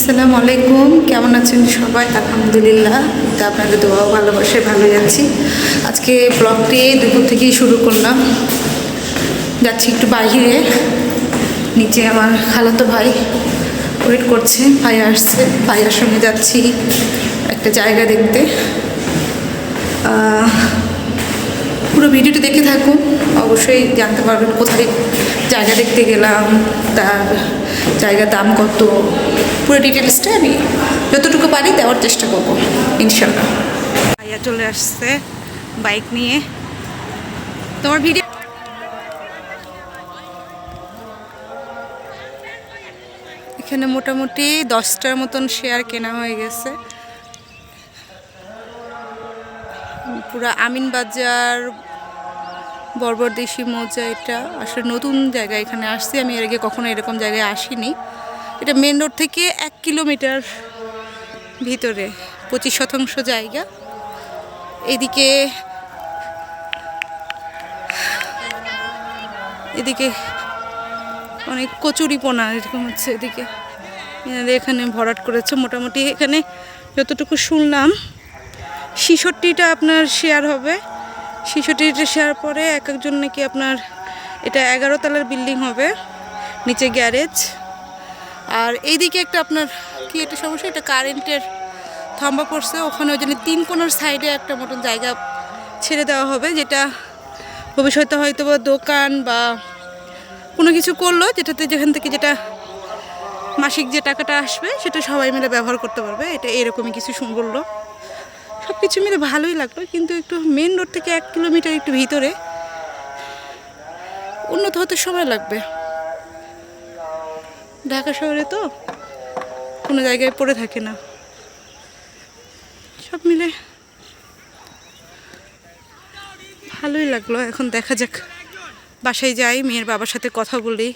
আসসালামু আলাইকুম, কেমন আছেন সবাই? আলহামদুলিল্লাহ, তা আপনাদের দোয়াও ভালোবাসে ভালো যাচ্ছি। আজকে ব্লগটি দুপুর থেকেই শুরু করলাম। যাচ্ছি একটু বাইরে, নিচে আমার খালাতো ভাই ওয়েট করছে, ভাই আসছে, ভাইয়ার সঙ্গে যাচ্ছি একটা জায়গা দেখতে। পুরো ভিডিওটি দেখে থাকুন, অবশ্যই জানতে পারবেন কোথায় জায়গা দেখতে গেলাম, তার জায়গার দাম কত, পুরো ডিটেলসটা আমি যতটুকু পারি দেওয়ার চেষ্টা করবো ইনশাল্লাহ। ভাইয়া চলে আসছে বাইক নিয়ে। তোমার ভিডিও এখানে মোটামুটি 10টার মতন শেয়ার কেনা হয়ে গেছে। পুরা আমিনবাজার বর্বরদেশি মৌজা, এটা আসলে নতুন জায়গা, এখানে আসছি আমি এর আগে কখনো এরকম জায়গায় আসিনি। এটা মেন রোড থেকে 1 কিলোমিটার ভিতরে, 25% জায়গা। এদিকে অনেক কচুরিপনা এরকম হচ্ছে, এদিকে এখানে ভরাট করেছে। মোটামুটি এখানে যতটুকু শুনলাম 66টা আপনার শেয়ার হবে। 66টা শেয়ার পরে এক একজন নাকি আপনার, এটা 11 তলার বিল্ডিং হবে, নিচে গ্যারেজ। আর এইদিকে একটা আপনার কি একটা সমস্যা, এটা কারেন্টের থাম্বা পড়ছে, ওখানে ওই জন্য 3 কোণার সাইডে একটা মতন জায়গা ছেড়ে দেওয়া হবে, যেটা ভবিষ্যতে হয়তো বা দোকান বা কোনো কিছু করলো, যেখান থেকে যেটা মাসিক যে টাকাটা আসবে সেটা সবাই মিলে ব্যবহার করতে পারবে। এটা এরকমই কিছু বললো। সব কিছু মিলে ভালোই লাগলো, কিন্তু একটু মেন রোড থেকে 1 কিলোমিটার একটু ভিতরে, উন্নত হতে সময় লাগবে। ঢাকা শহরে তো কোনো জায়গায় পড়ে থাকে না। সব মিলে ভালোই লাগলো। এখন দেখা যাক, বাসায় যাই, মেয়ের বাবার সাথে কথা বলি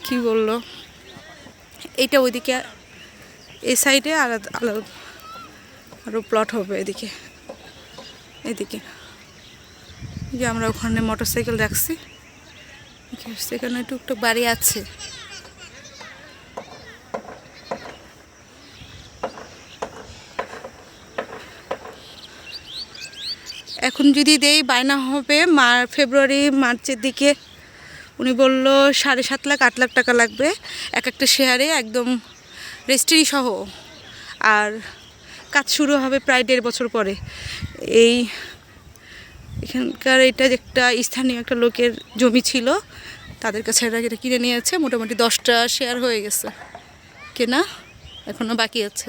কি বলল। এইটা ওইদিকে এই সাইডে আলাদা আলাদা আরও প্লট হবে এদিকে। যে আমরা ওখানে মোটরসাইকেল রাখছি, সেখানে টুকটাক বাড়ি আছে। এখন যদি দেই বায়না হবে, ফেব্রুয়ারি মার্চের দিকে। উনি বলল 7.5 লাখ 8 লাখ টাকা লাগবে এক একটা শেয়ারে, একদম রেজিস্ট্রি সহ। আর কাজ শুরু হবে প্রায় 1.5 বছর পরে। এখানকার এটা একটা স্থানীয় একটা লোকের জমি ছিল, তাদের কাছে এটা কিনে নিয়েছে। মোটামুটি 10টা শেয়ার হয়ে গেছে কেনা, এখনও বাকি আছে।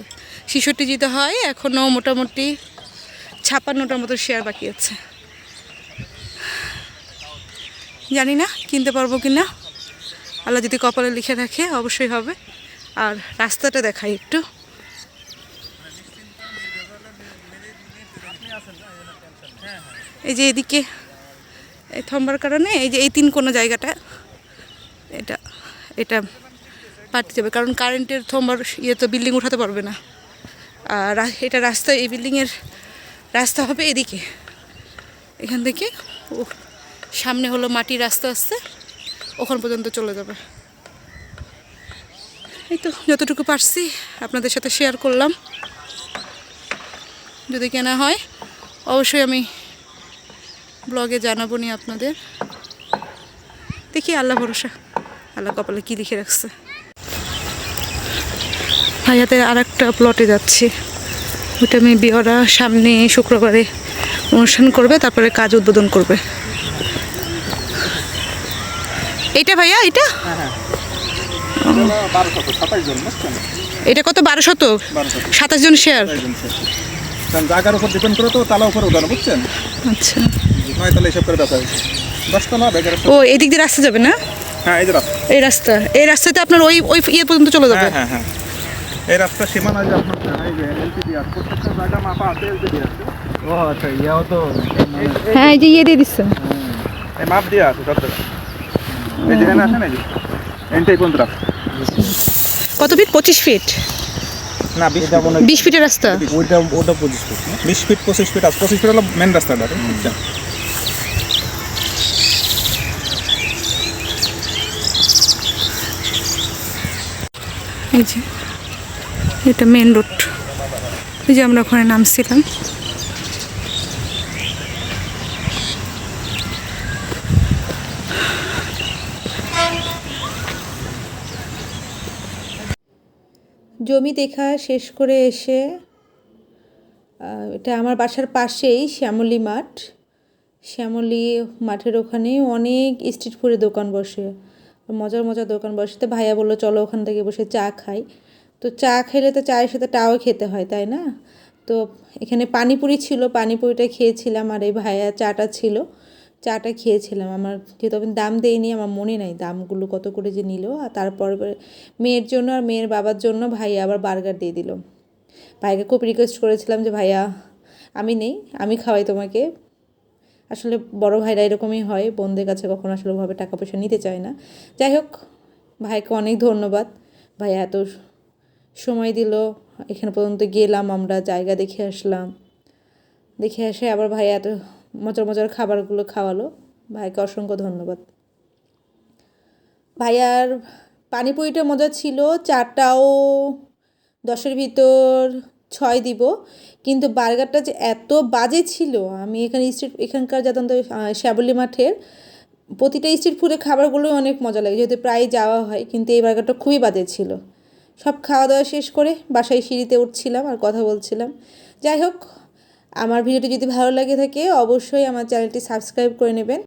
66 যেতে হয়, এখনও মোটামুটি 56টার মতো শেয়ার বাকি আছে। জানি না কিনতে পারবো কি না, আল্লাহ যদি কপালে লিখে রাখে অবশ্যই হবে। আর রাস্তাটা দেখাই একটু। এই যে এদিকে এই থম্বার কারণে এই যে এই 3 কোণা জায়গাটা, এটা পাঠতে যাবে, কারণ কারেন্টের থম্বার তো বিল্ডিং উঠাতে পারবে না। আর এটা রাস্তা, এই বিল্ডিংয়ের রাস্তা হবে এদিকে, এখান থেকে সামনে হলো মাটির রাস্তা আসছে, ওখান পর্যন্ত চলে যাবে। এই তো যতটুকু পারছি আপনাদের সাথে শেয়ার করলাম। যদি কেনা হয় অবশ্যই আমি ব্লগে জানাবো নি আপনাদের। দেখি, আল্লাহ ভরসা, আল্লাহ কপালে কি লিখে রাখছে। ভাইয়াতে আর একটা প্লটে যাচ্ছি, ওইটা মেবি ওরা সামনে শুক্রবারে অনুষ্ঠান করবে, তারপরে কাজ উদ্বোধন করবে। এইটা ভাইয়া, এটা এটা কত? 12 শতক, 27 জন শেয়ার। জায়গার উপর ডিপেন্ড করে তো তালা উপরে উঠানো, বুঝছেন? আচ্ছা, 9 তলা হিসাব করে দেখা হয়েছে। 10 তলা বেকার। ও এদিক দিয়ে রাস্তা যাবে না? হ্যাঁ, এই রাস্তাতে আপনার ওই পর্যন্ত চলে যাবে। হ্যাঁ হ্যাঁ, এই রাস্তা সীমানা যে আপনার এই যে এলপিডি আছে, প্রত্যেকটা জায়গা মাপা আছে, এলপিডি আছে। ও আচ্ছা, ইয়াও তো। হ্যাঁ, এই যে দিয়ে দিচ্ছে, এই মাপ দিয়ে আছে সব জায়গা। এই যেখানে আছে না, এই যে এনটাই কোন রাস্তা? কত ফিট? 25 ফিট না, 20 ফিটের রাস্তা। ওটা 25 ফিট, 20 ফিট 25 ফিট আছে। 25 ফিট হলো মেন রাস্তাটা, বুঝছেন? এই যে এটা মেন রোড, ওই যে আমরা ওখানে নামছিলাম। জমি দেখা শেষ করে এসে এটা আমার বাসার পাশেই শ্যামলী মাঠ। শ্যামলী মাঠের ওখানে অনেক স্ট্রিট ফুডের দোকান বসে, মজার মজার দোকান বসে। তো ভাইয়া বললো চলো ওখান থেকে বসে চা খাই। তো চা খেলে তো চায়ের সাথে টাও খেতে হয়, তাই না? তো এখানে পানিপুরি ছিল, পানিপুরিটা খেয়েছিলাম, আর এই ভাইয়া চাটা ছিল, চাটা খেয়েছিলাম। আমার যেহেতু আমি দাম দেইনি, আমার মনে নাই দামগুলো কত করে যে নিল। আর তারপর মেয়ের জন্য আর মেয়ের বাবার জন্য ভাইয়া আবার বার্গার দিয়ে দিল। ভাইকে খুব রিকোয়েস্ট করেছিলাম যে ভাইয়া আমি নেই, আমি খাওয়াই তোমাকে। আসলে বড় ভাইরা এরকমই হয়, বোনদের কাছে কখনো আসলে ওভাবে টাকা পয়সা নিতে চায় না। যাই হোক, ভাইকে অনেক ধন্যবাদ, ভাইয়া এত সময় দিল। এখানে পর্যন্ত গেলাম, আমরা জায়গা দেখে আসলাম, দেখে এসে আবার ভাইয়া এত মজার মজার খাবারগুলো খাওয়ালো। ভাইকে অসংখ্য ধন্যবাদ। ভাইয়ার পানিপুরিটা মজা ছিল, চাটাও 10-এর ভিতর 6 দিব। কিন্তু বার্গারটা যে এত বাজে ছিল, আমি এখানকার যাতান্ত শ্যাবলী মাঠের প্রতিটা স্ট্রিট ফুডের খাবারগুলোই অনেক মজা লাগে, যেহেতু প্রায় যাওয়া হয়, কিন্তু এই বার্গারটা খুবই বাজে ছিল। সব খাওয়া দাওয়া শেষ করে বাসায় সিঁড়িতে উঠছিলাম আর কথা বলছিলাম। যাই হোক, আমার ভিডিওটি যদি ভালো লাগে থাকে অবশ্যই আমার চ্যানেলটি সাবস্ক্রাইব করে নেবেন।